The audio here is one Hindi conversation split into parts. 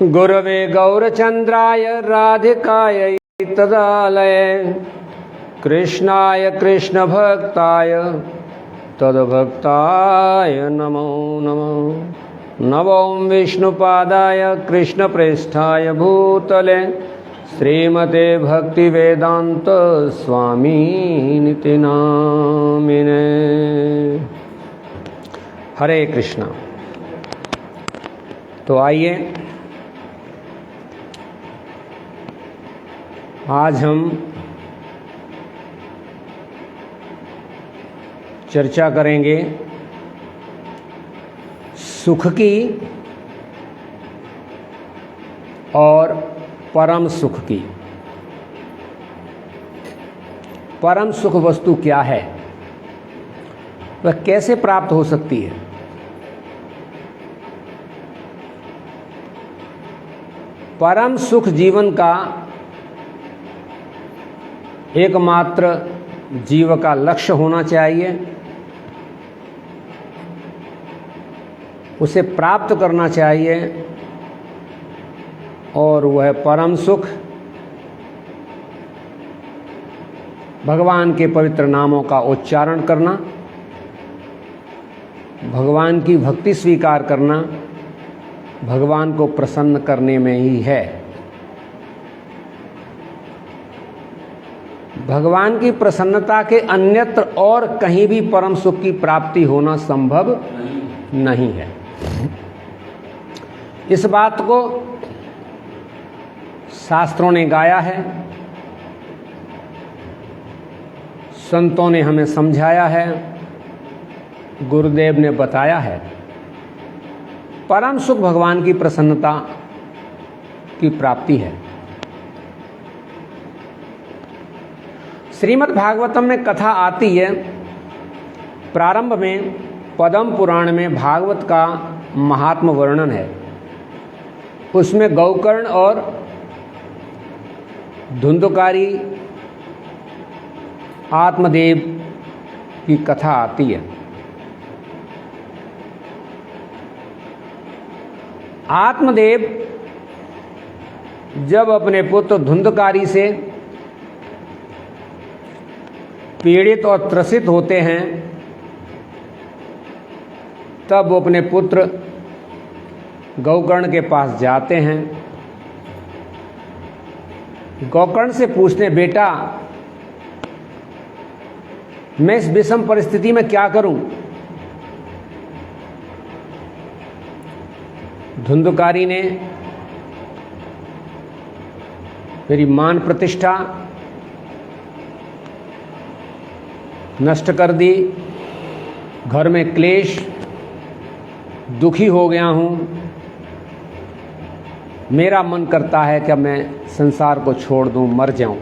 गुरवे गौरचंद्राय राधिकायै तदालये कृष्णाय कृष्ण भक्ताय तद्भक्ताय नमो नमः। नमो विष्णुपादाय कृष्ण प्रेष्ठाय भूतले श्रीमते भक्ति वेदांत स्वामी निति नामिने। हरे कृष्णा। तो आइए आज हम चर्चा करेंगे सुख की और परम सुख की। परम सुख वस्तु क्या है, वह कैसे प्राप्त हो सकती है। परम सुख जीवन का एकमात्र जीव का लक्ष्य होना चाहिए। उसे प्राप्त करना चाहिए और वह परम सुख भगवान के पवित्र नामों का उच्चारण करना, भगवान की भक्ति स्वीकार करना, भगवान को प्रसन्न करने में ही है। भगवान की प्रसन्नता के अन्यत्र और कहीं भी परम सुख की प्राप्ति होना संभव नहीं है। इस बात को शास्त्रों ने गाया है, संतों ने हमें समझाया है, गुरुदेव ने बताया है। परम सुख भगवान की प्रसन्नता की प्राप्ति है। श्रीमद् भागवतम में कथा आती है, प्रारंभ में पद्म पुराण में भागवत का महात्म वर्णन है। उसमें गौकर्ण और धुंधकारी आत्मदेव की कथा आती है। आत्मदेव जब अपने पुत्र धुंधकारी से पीड़ित और त्रसित होते हैं, तब वो अपने पुत्र गौकर्ण के पास जाते हैं। गौकर्ण से पूछते, बेटा मैं इस विषम परिस्थिति में क्या करूं। धुंधकारी ने मेरी मान प्रतिष्ठा नष्ट कर दी, घर में क्लेश, दुखी हो गया हूं। मेरा मन करता है कि मैं संसार को छोड़ दूं, मर जाऊं।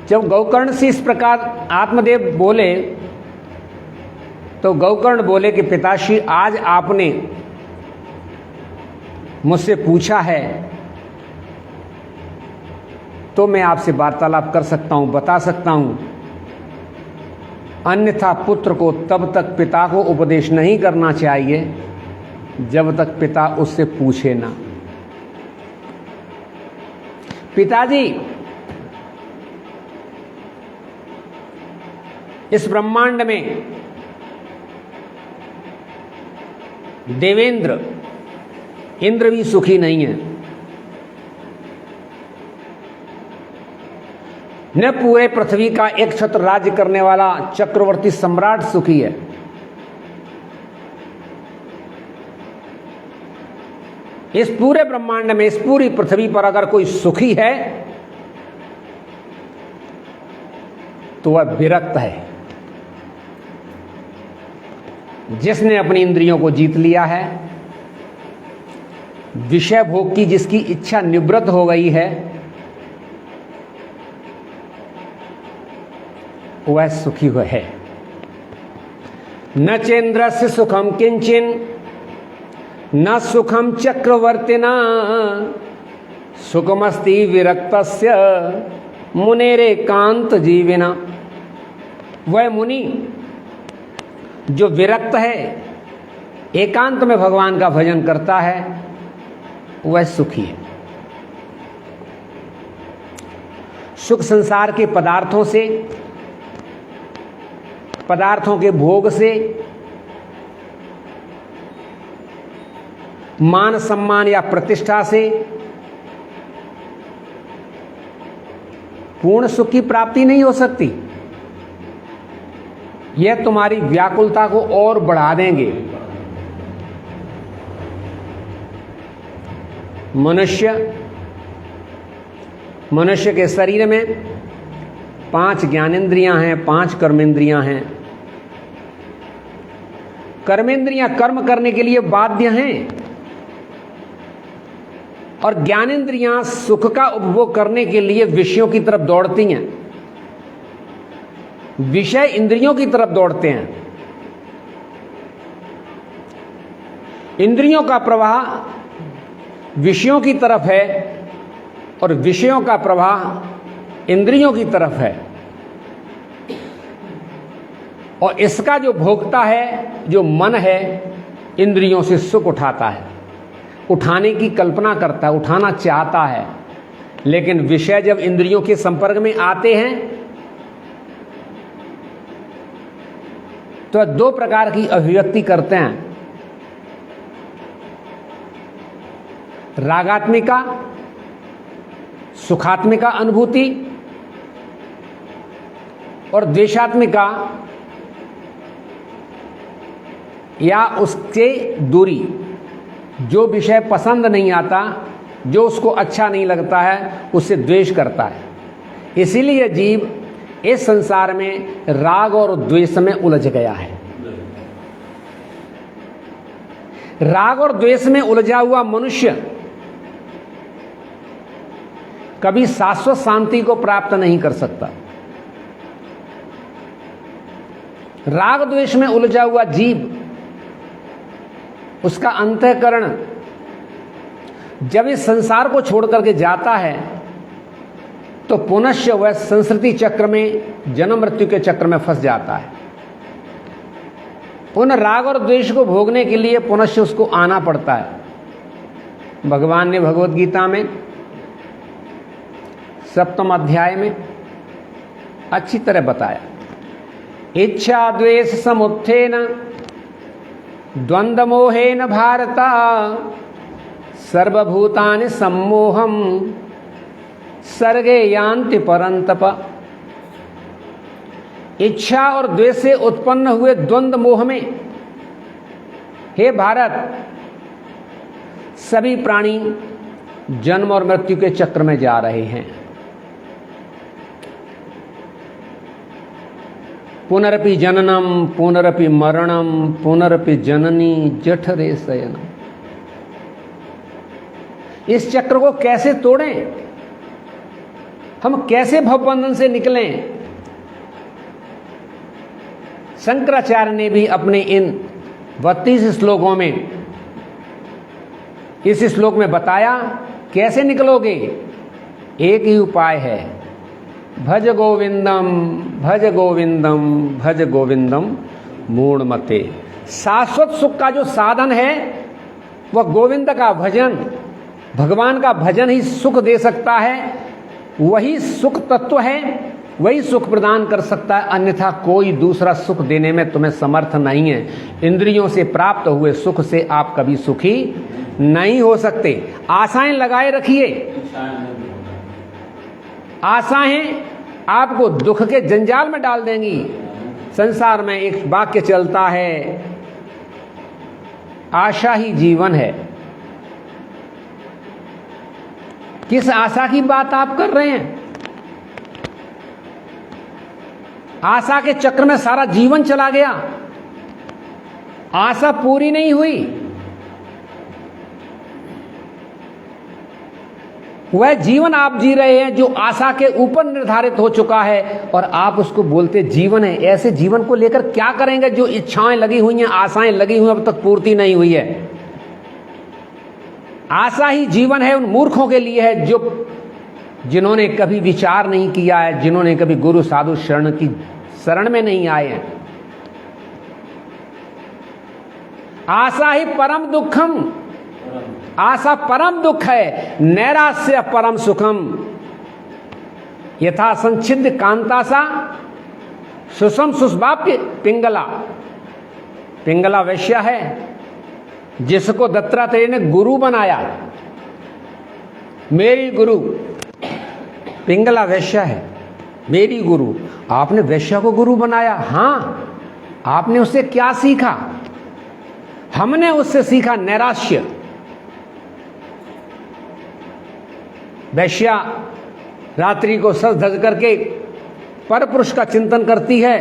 जब गौकर्ण से इस प्रकार आत्मदेव बोले, तो गौकर्ण बोले कि पिताश्री, आज आपने मुझसे पूछा है तो मैं आपसे वार्तालाप कर सकता हूं, बता सकता हूं। अन्यथा पुत्र को तब तक पिता को उपदेश नहीं करना चाहिए जब तक पिता उससे पूछे ना। पिताजी, इस ब्रह्मांड में देवेंद्र, इंद्र भी सुखी नहीं है, न पूरे पृथ्वी का एक छत्र राज्य करने वाला चक्रवर्ती सम्राट सुखी है। इस पूरे ब्रह्मांड में, इस पूरी पृथ्वी पर अगर कोई सुखी है तो वह विरक्त है, जिसने अपनी इंद्रियों को जीत लिया है, विषय भोग की जिसकी इच्छा निवृत्त हो गई है, वह सुखी हुआ है। न चेन्द्रस्य सुखम किंचिन न सुखम चक्रवर्तिना सुखमस्ति विरक्तस्य मुनेरे कांत जीविना, वह मुनि जो विरक्त है, एकांत में भगवान का भजन करता है, वह सुखी है। सुख संसार के पदार्थों से, पदार्थों के भोग से, मान सम्मान या प्रतिष्ठा से पूर्ण सुख की प्राप्ति नहीं हो सकती। यह तुम्हारी व्याकुलता को और बढ़ा देंगे। मनुष्य के शरीर में 5 ज्ञानेंद्रियां हैं, 5 कर्मेंद्रियां हैं। कर्मेंद्रियां कर्म करने के लिए बाध्य हैं और ज्ञानेंद्रियां सुख का उपभोग करने के लिए विषयों की तरफ दौड़ती हैं। विषय इंद्रियों की तरफ दौड़ते हैं। इंद्रियों का प्रवाह विषयों की तरफ है और विषयों का प्रवाह इंद्रियों की तरफ है। और इसका जो भोगता है, जो मन है, इंद्रियों से सुख उठाता है, उठाने की कल्पना करता है, उठाना चाहता है। लेकिन विषय जब इंद्रियों के संपर्क में आते हैं तो 2 प्रकार की अभिव्यक्ति करते हैं। रागात्मिका, सुखात्मिका अनुभूति, और द्वेषात्मिका या उससे दूरी। जो विषय पसंद नहीं आता, जो उसको अच्छा नहीं लगता है, उससे द्वेष करता है। इसीलिए जीव इस संसार में राग और द्वेष में उलझ गया है। राग और द्वेष में उलझा हुआ मनुष्य कभी शाश्वत शांति को प्राप्त नहीं कर सकता। राग द्वेष में उलझा हुआ जीव, उसका अंतःकरण जब इस संसार को छोड़ करके जाता है तो पुनश्च वह संस्कृति चक्र में, जन्म मृत्यु के चक्र में फंस जाता है। उन राग और द्वेष को भोगने के लिए पुनश्च उसको आना पड़ता है। भगवान ने भगवत गीता में 7वें अध्याय में अच्छी तरह बताया, इच्छा द्वेष समुत्थेन द्वंद्व मोहेन भारत सर्वभूतानि सम्मोहम सर्गे यान्ति परंतप। इच्छा और द्वेष से उत्पन्न हुए द्वंद्व मोह में, हे भारत, सभी प्राणी जन्म और मृत्यु के चक्र में जा रहे हैं। पुनरपि जननम पुनरपि मरणम पुनरपि जननी जठरे शयनम। इस चक्र को कैसे तोड़ें? हम कैसे भवबंधन से निकलें? शंकराचार्य ने भी अपने इन 32 श्लोकों में इस श्लोक में बताया कैसे निकलोगे। एक ही उपाय है, भज गोविंदम भज गोविंदम भज गोविंदम मूढ़मते। शाश्वत सुख का जो साधन है वह गोविंद का भजन, भगवान का भजन ही सुख दे सकता है। वही सुख तत्व है, वही सुख प्रदान कर सकता है, अन्यथा कोई दूसरा सुख देने में तुम्हें समर्थ नहीं है। इंद्रियों से प्राप्त हुए सुख से आप कभी सुखी नहीं हो सकते। आशाएं लगाए रखिए, आशाएं आपको दुख के जंजाल में डाल देंगी। संसार में एक वाक्य चलता है, आशा ही जीवन है। किस आशा की बात आप कर रहे हैं? आशा के चक्र में सारा जीवन चला गया, आशा पूरी नहीं हुई। वह जीवन आप जी रहे हैं जो आशा के ऊपर निर्धारित हो चुका है और आप उसको बोलते जीवन है। ऐसे जीवन को लेकर क्या करेंगे? जो इच्छाएं लगी हुई हैं, आशाएं लगी हुई, अब तक पूर्ति नहीं हुई है। आशा ही जीवन है उन मूर्खों के लिए है जो जिन्होंने कभी विचार नहीं किया है, जिन्होंने कभी गुरु साधु शरण की शरण में नहीं आए हैं। आशा ही परम दुखम, आशा परम दुख है, नैराश्य परम सुखम। यथा संचिद कांतासा सुषम सुष्वाप्य पिंगला। पिंगला वैश्या है जिसको दत्तात्रेय ने गुरु बनाया, मेरी गुरु। पिंगला वैश्या है, मेरी गुरु। आपने वैश्या को गुरु बनाया? हाँ। आपने उससे क्या सीखा? हमने उससे सीखा नैराश्य। वैश्या रात्रि को सज धज करके पर पुरुष का चिंतन करती है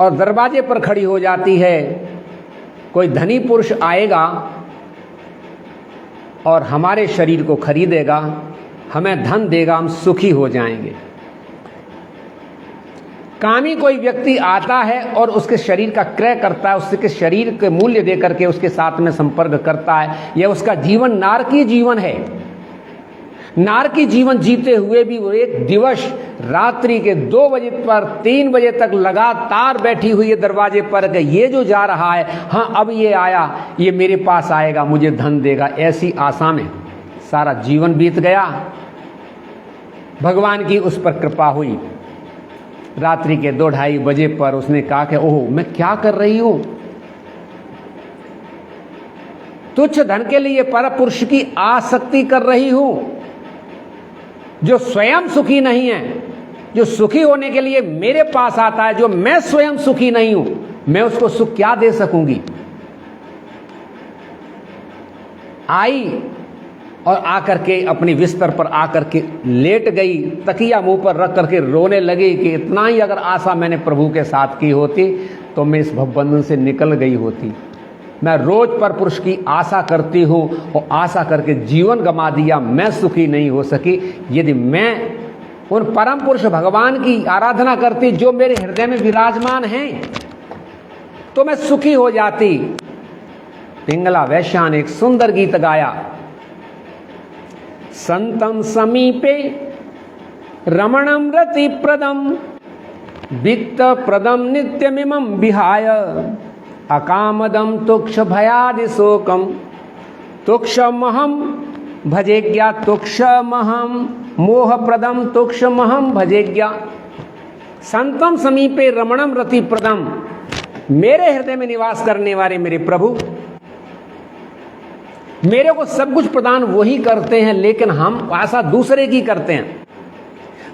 और दरवाजे पर खड़ी हो जाती है। कोई धनी पुरुष आएगा और हमारे शरीर को खरीदेगा, हमें धन देगा, हम सुखी हो जाएंगे। कामी कोई व्यक्ति आता है और उसके शरीर का क्रय करता है, उसके शरीर के मूल्य दे करके उसके साथ में संपर्क करता है। यह उसका जीवन नारकीय जीवन है। नारकी जीवन जीते हुए भी वो एक दिवस रात्रि के 2 बजे पर 3 बजे तक लगातार बैठी हुई है दरवाजे पर कि ये जो जा रहा है, हाँ अब ये आया, ये मेरे पास आएगा, मुझे धन देगा। ऐसी आशा में सारा जीवन बीत गया। भगवान की उस पर कृपा हुई। रात्रि के 2-2:30 बजे पर उसने कहा कि ओह, मैं क्या कर रही हूं? तुच्छ धन के लिए पर पुरुष की आसक्ति कर रही हूं, जो स्वयं सुखी नहीं है, जो सुखी होने के लिए मेरे पास आता है, जो मैं स्वयं सुखी नहीं हूं, मैं उसको सुख क्या दे सकूंगी? आई और आकर के अपनी बिस्तर पर आकर के लेट गई, तकिया मुंह पर रख करके रोने लगी कि इतना ही अगर आशा मैंने प्रभु के साथ की होती तो मैं इस भवबंधन से निकल गई होती। मैं रोज पर पुरुष की आशा करती हूँ और आशा करके जीवन गंवा दिया, मैं सुखी नहीं हो सकी। यदि मैं उन परम पुरुष भगवान की आराधना करती जो मेरे हृदय में विराजमान हैं तो मैं सुखी हो जाती। पिंगला वैश्या ने एक सुंदर गीत गाया। संतम समीपे रमणम रति प्रदम वित्त प्रदम नित्यमिमं विहाय अकामदम तुक्ष भयादि शोकम तुक्षमहम भजेज्ञा तुक्षमहम मोहप्रदम तुक्षमहम भजेज्ञा। संतम समीपे रमणम रति प्रदम, मेरे हृदय में निवास करने वाले मेरे प्रभु मेरे को सब कुछ प्रदान वही करते हैं, लेकिन हम आशा दूसरे की करते हैं।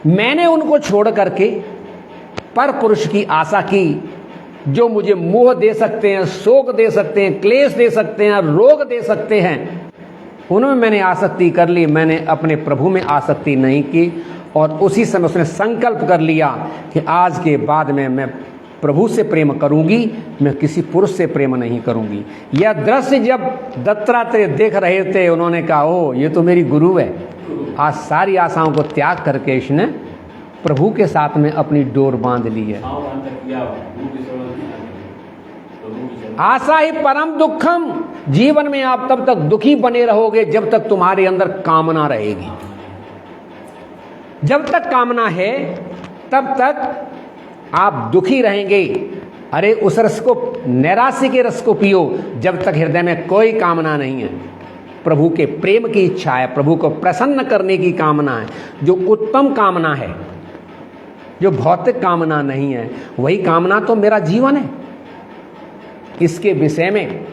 मैंने उनको छोड़ करके पर पुरुष की आशा की जो मुझे मोह दे सकते हैं, शोक दे सकते हैं, क्लेश दे सकते हैं, रोग दे सकते हैं, उनमें मैंने आसक्ति कर ली। मैंने अपने प्रभु में आसक्ति नहीं की। और उसी समय उसने संकल्प कर लिया कि आज के बाद में मैं प्रभु से प्रेम करूंगी, मैं किसी पुरुष से प्रेम नहीं करूंगी। यह दृश्य जब दत्तात्रेय देख रहे थे, उन्होंने कहा ओ ये तो मेरी गुरु है। आज सारी आशाओं को त्याग करके इसने प्रभु के साथ में अपनी डोर बांध ली है। आशा ही परम दुखम, जीवन में आप तब तक दुखी बने रहोगे जब तक तुम्हारे अंदर कामना रहेगी। जब तक कामना है तब तक आप दुखी रहेंगे। अरे उस रस को, नैराश्य के रस को पियो जब तक हृदय में कोई कामना नहीं है। प्रभु के प्रेम की इच्छा है, प्रभु को प्रसन्न करने की कामना है, जो उत्तम कामना है, जो भौतिक कामना नहीं है। वही कामना तो मेरा जीवन है। इसके विषय में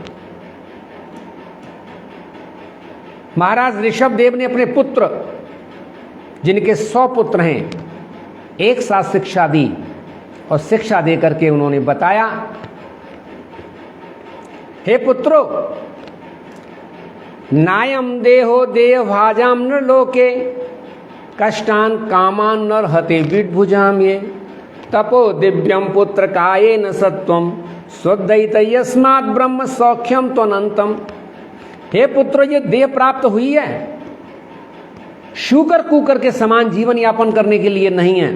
महाराज ऋषभ देव ने अपने पुत्र, जिनके 100 पुत्र हैं, एक साथ शिक्षा दी और शिक्षा दे करके उन्होंने बताया, हे पुत्रो, नायम देहो देह भाजाम न लोके कष्टान कामान न हते विभुजाम ये तपो दिव्यम पुत्र काये न सत्वम स्वद्वैत यस्मात् ब्रह्म सौख्यम तो अनंतम। हे पुत्र, ये देह प्राप्त हुई है शुकर कुकर के समान जीवन यापन करने के लिए नहीं है।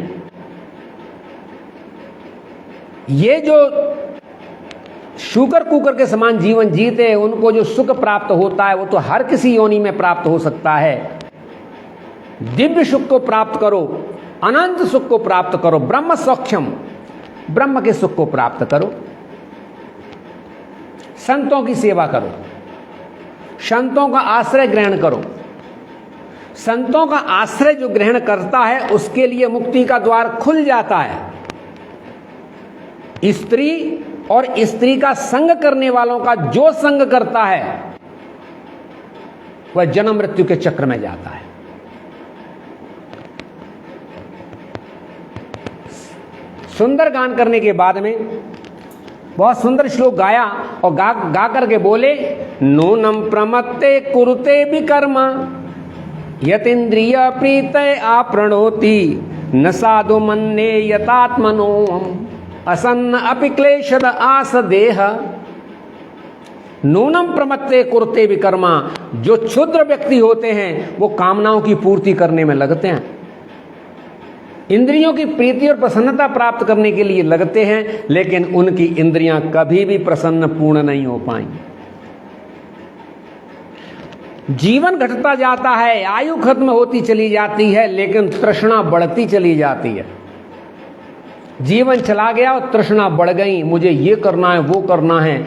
ये जो शुकर कुकर के समान जीवन जीते, उनको जो सुख प्राप्त होता है वो तो हर किसी योनि में प्राप्त हो सकता है। दिव्य सुख को प्राप्त करो, अनंत सुख को प्राप्त करो, ब्रह्म सौख्यम, ब्रह्म के सुख को प्राप्त करो। संतों की सेवा करो, संतों का आश्रय ग्रहण करो। संतों का आश्रय जो ग्रहण करता है उसके लिए मुक्ति का द्वार खुल जाता है। स्त्री और स्त्री का संग करने वालों का जो संग करता है वह जन्म मृत्यु के चक्र में जाता है। सुंदर गान करने के बाद में बहुत सुंदर श्लोक गाया और गा करके बोले, नूनम प्रमत्ते कुरुते विकर्मा यतीन्द्रिय प्रीतय आपृणोति न साधु मन्ये यतात्मनो असन्न अपि क्लेशद आस देह। नूनम प्रमत्ते कुरुते विकर्मा, जो क्षुद्र व्यक्ति होते हैं वो कामनाओं की पूर्ति करने में लगते हैं, इंद्रियों की प्रीति और प्रसन्नता प्राप्त करने के लिए लगते हैं, लेकिन उनकी इंद्रियां कभी भी प्रसन्न पूर्ण नहीं हो पाएंगी। जीवन घटता जाता है, आयु खत्म होती चली जाती है, लेकिन तृष्णा बढ़ती चली जाती है। जीवन चला गया और तृष्णा बढ़ गई, मुझे ये करना है वो करना है।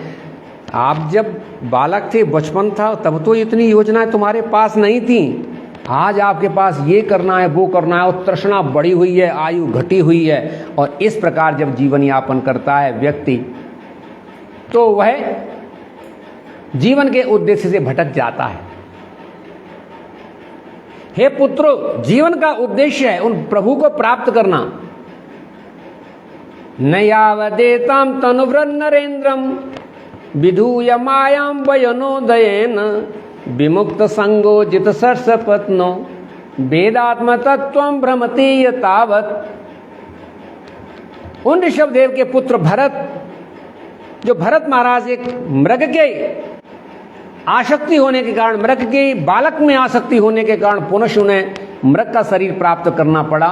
आप जब बालक थे, बचपन था, तब तो इतनी योजनाएं तुम्हारे पास नहीं थी। आज आपके पास ये करना है वो करना है और तृष्णा बढ़ी हुई है, आयु घटी हुई है। और इस प्रकार जब जीवन यापन करता है व्यक्ति तो वह जीवन के उद्देश्य से भटक जाता है। हे पुत्रो, जीवन का उद्देश्य है उन प्रभु को प्राप्त करना। न यावदेताम तनुव्रत नरेन्द्रम विधूय मायाम वयनोदयेन विमुक्त संगो जित सर्षपत्नो वेदात्म तत्वं भ्रमति यतावत्। उन ऋषभदेव के पुत्र भरत, जो भरत महाराज एक मृग के आसक्ति होने के कारण, मृग के बालक में आसक्ति होने के कारण पुनः उन्हें मृग का शरीर प्राप्त करना पड़ा।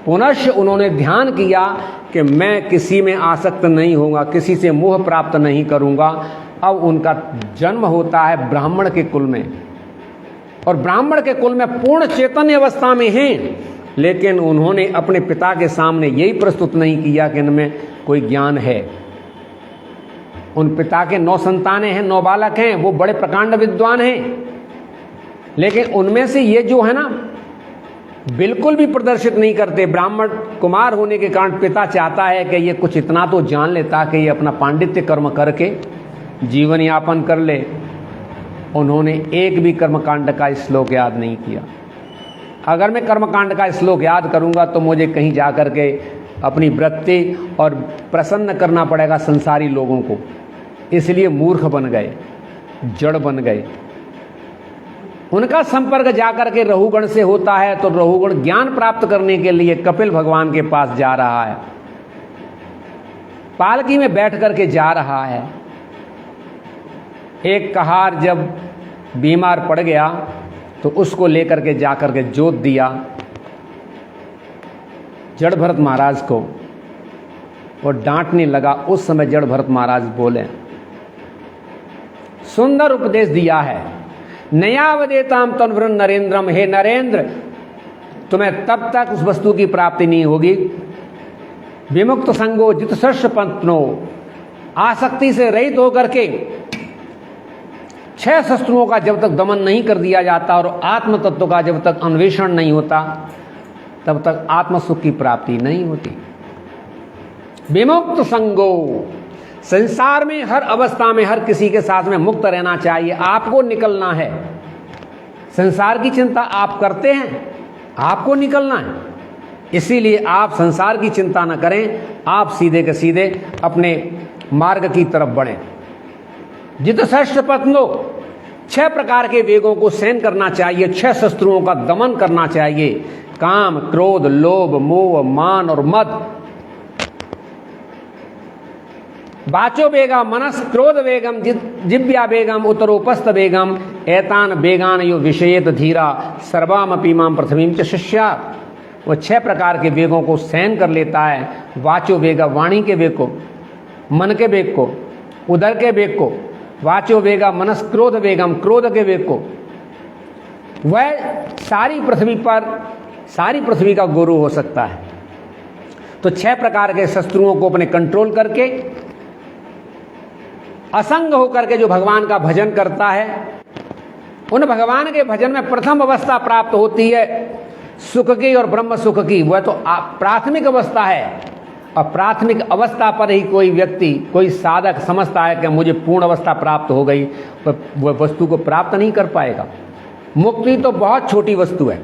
पुनः उन्होंने ध्यान किया कि मैं किसी में आसक्त नहीं होऊंगा, किसी से मोह प्राप्त नहीं करूंगा। अब उनका जन्म होता है ब्राह्मण के कुल में, और ब्राह्मण के कुल में पूर्ण चैतन्य अवस्था में हैं, लेकिन उन्होंने अपने पिता के सामने यही प्रस्तुत नहीं किया कि इनमें कोई ज्ञान है। उन पिता के 9 संतानें हैं, 9 बालक हैं, वो बड़े प्रकांड विद्वान हैं, लेकिन उनमें से ये जो है ना बिल्कुल भी प्रदर्शित नहीं करते। ब्राह्मण कुमार होने के कारण पिता चाहता है कि ये कुछ इतना तो जान ले ताकि ये अपना पांडित्य कर्म करके जीवन यापन कर ले। उन्होंने एक भी कर्मकांड का श्लोक याद नहीं किया। अगर मैं कर्मकांड का श्लोक याद करूंगा तो मुझे कहीं जा कर के अपनी वृत्ति और प्रसन्न करना पड़ेगा संसारी लोगों को, इसलिए मूर्ख बन गए, जड़ बन गए। उनका संपर्क जाकर के रहुगण से होता है तो रहुगण ज्ञान प्राप्त करने के लिए कपिल भगवान के पास जा रहा है, पालकी में बैठ करके जा रहा है। एक कहार जब बीमार पड़ गया तो उसको लेकर के जाकर के जोत दिया जड़ भरत महाराज को और डांटने लगा। उस समय जड़ भरत महाराज बोले, सुंदर उपदेश दिया है, नयावदेताम तनुव्रत नरेंद्रम। हे नरेंद्र, तुम्हें तब तक उस वस्तु की प्राप्ति नहीं होगी, विमुक्त संगो जित सर्षपत्नो, आसक्ति से रहित होकर के 6 शस्त्रों का जब तक दमन नहीं कर दिया जाता और आत्म तत्व का जब तक अन्वेषण नहीं होता तब तक आत्म सुख की प्राप्ति नहीं होती। विमुक्त संगो, संसार में हर अवस्था में हर किसी के साथ में मुक्त रहना चाहिए। आपको निकलना है, संसार की चिंता आप करते हैं, आपको निकलना है, इसीलिए आप संसार की चिंता न करें, आप सीधे के सीधे अपने मार्ग की तरफ बढ़ें। जित सर्षपत्नो, 6 प्रकार के वेगों को सहन करना चाहिए, 6 शत्रुओं का दमन करना चाहिए, काम, क्रोध, लोभ, मोह, मान और मद। वाचो वेगम मनस क्रोध वेगम जिव्या वेगम उत्तरोपस्थ वेगम एतान वेगान यो विषयेत धीरा सर्वामपि माम पृथ्वीं च शिष्या। वो 6 प्रकार के वेगों को सहन कर लेता है। वाचो वेगा, वाणी के वेग को, मन के वेग को, उदर के वेग को। वाचो वेगा मनस क्रोध वेगम, क्रोध के वेग को। वह सारी पृथ्वी का गुरु हो सकता है। तो 6 प्रकार के शत्रुओं को अपने कंट्रोल करके असंग होकर के जो भगवान का भजन करता है, उन भगवान के भजन में प्रथम अवस्था प्राप्त होती है सुख की और ब्रह्म सुख की। वह तो प्राथमिक अवस्था है, और प्राथमिक अवस्था पर ही कोई व्यक्ति, कोई साधक समझता है कि मुझे पूर्ण अवस्था प्राप्त हो गई, वह वस्तु को प्राप्त नहीं कर पाएगा। मुक्ति तो बहुत छोटी वस्तु है,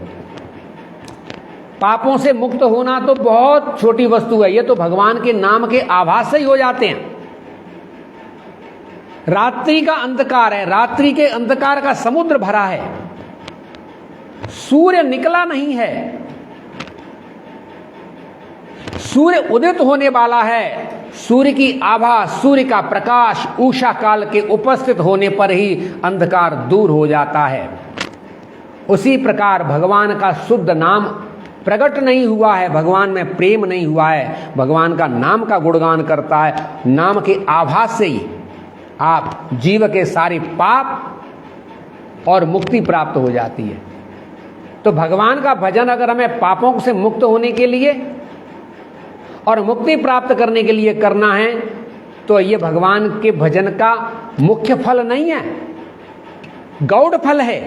पापों से मुक्त होना तो बहुत छोटी वस्तु है। ये तो भगवान के नाम के आभास से ही हो जाते हैं। रात्रि का अंधकार है, रात्रि के अंधकार का समुद्र भरा है, सूर्य निकला नहीं है, सूर्य उदित होने वाला है। सूर्य की आभा, सूर्य का प्रकाश उषा काल के उपस्थित होने पर ही अंधकार दूर हो जाता है। उसी प्रकार भगवान का शुद्ध नाम प्रकट नहीं हुआ है, भगवान में प्रेम नहीं हुआ है, भगवान का नाम का गुणगान करता है, नाम के आभास से ही आप जीव के सारे पाप और मुक्ति प्राप्त हो जाती है। तो भगवान का भजन अगर हमें पापों से मुक्त होने के लिए और मुक्ति प्राप्त करने के लिए करना है, तो ये भगवान के भजन का मुख्य फल नहीं है, गौड़ फल है।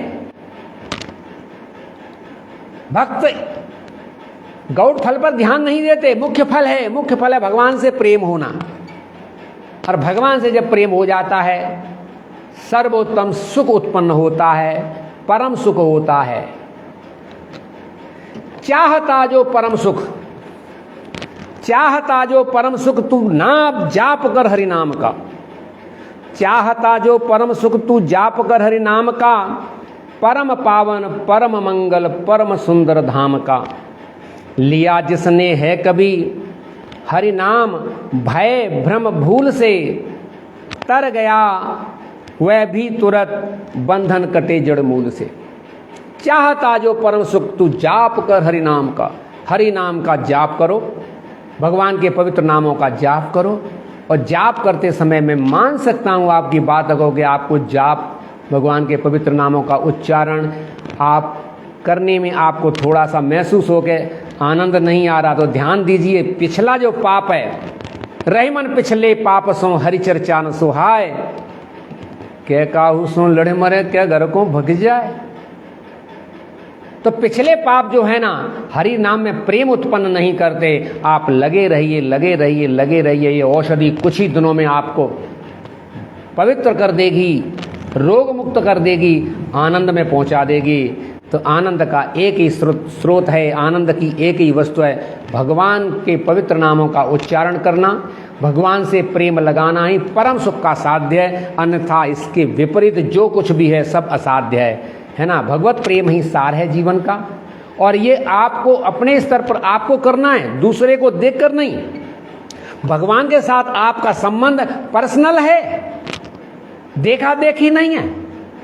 भक्त गौड़ फल पर ध्यान नहीं देते, मुख्य फल है। मुख्य फल है भगवान से प्रेम होना, और भगवान से जब प्रेम हो जाता है सर्वोत्तम सुख उत्पन्न होता है, परम सुख होता है। चाहता जो परम सुख, चाहता जो परम सुख तू नाम जाप कर हरि नाम का, चाहता जो परम सुख तू जाप कर हरि नाम का, परम पावन परम मंगल परम सुंदर धाम का। लिया जिसने है कभी हरि नाम, भय भ्रम भूल से तर गया, वह भी तुरंत बंधन कटे जड़ मूल से। चाहता जो परम सुख तू जाप कर हरि नाम का, हरि नाम का जाप करो, भगवान के पवित्र नामों का जाप करो। और जाप करते समय मैं मान सकता हूँ आपकी बात को कि आपको जाप, भगवान के पवित्र नामों का उच्चारण आप करने में आपको थोड़ा सा महसूस हो के आनंद नहीं आ रहा, तो ध्यान दीजिए, पिछला जो पाप है, रही मन पिछले पाप सो हरि चर्चा न सुहाय, क्या काहू सो लड़े मरे क्या घर को भग जाए। तो पिछले पाप जो है ना, हरि नाम में प्रेम उत्पन्न नहीं करते। आप लगे रहिए, लगे रहिए, लगे रहिए। ये औषधि कुछ ही दिनों में आपको पवित्र कर देगी, रोग मुक्त कर देगी, आनंद में पहुंचा देगी। तो आनंद का एक ही स्रोत है, आनंद की एक ही वस्तु है, भगवान के पवित्र नामों का उच्चारण करना, भगवान से प्रेम लगाना ही परम सुख का साध्य है। अन्यथा इसके विपरीत जो कुछ भी है सब असाध्य है ना। भगवत प्रेम ही सार है जीवन का, और ये आपको अपने स्तर पर आपको करना है, दूसरे को देखकर नहीं। भगवान के साथ आपका संबंध पर्सनल है, देखा देखी नहीं है।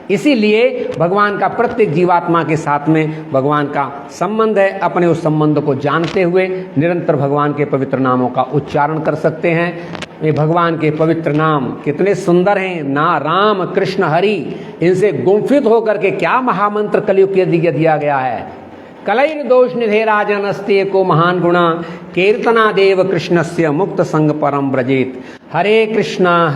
इसीलिए भगवान का प्रत्येक जीवात्मा के साथ में भगवान का संबंध है। अपने उस संबंध को जानते हुए निरंतर भगवान के पवित्र नामों का उच्चारण कर सकते हैं। ये भगवान के पवित्र नाम कितने सुंदर हैं ना, राम कृष्ण हरि, इनसे गुंफित होकर के क्या महामंत्र कलयुग के दिया गया है। कलैर दोष निधे राजन अस्ते को महान गुणा, कीर्तना देव कृष्णस्य मुक्त संग परम ब्रजेत। हरे कृष्णा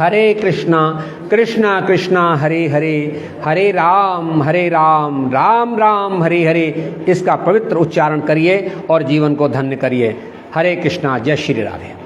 कृष्णा कृष्णा हरे हरे, हरे राम राम राम हरे हरे। इसका पवित्र उच्चारण करिए और जीवन को धन्य करिए। हरे कृष्णा, जय श्री राधे।